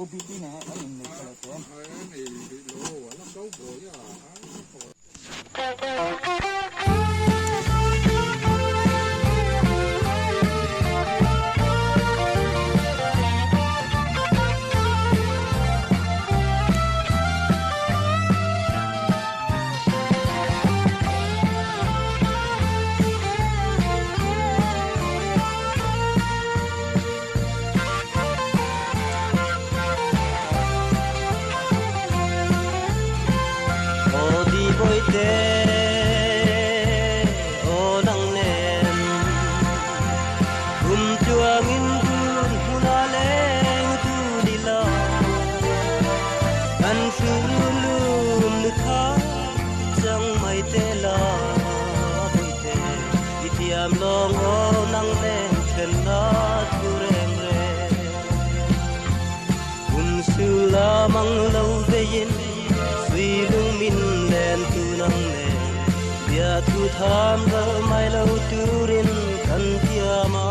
OPT này ở những người trẻ. Này lỗ nó xấu bụi à. mai te la boi te itiam long o nang len chen na tu reng re kun su la mang lo ve yin sui lung min len tu nang ne bia tu tham ga mai lo tu rin kan tia ma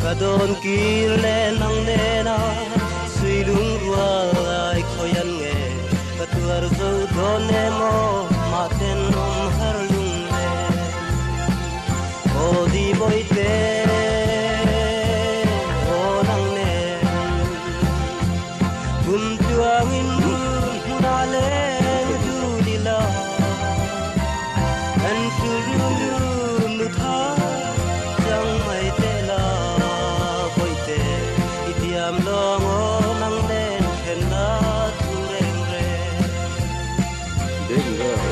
ka don ki le nang ne na sui lung rua ai khoyan nge ka tuar zo don ne mo ma ten om har lung ne o di boy te o nang ne kum tuang in na le du di la an tu ru nu tha jang mai te la boy te itiam long o nang len ken na tu reng re Dengar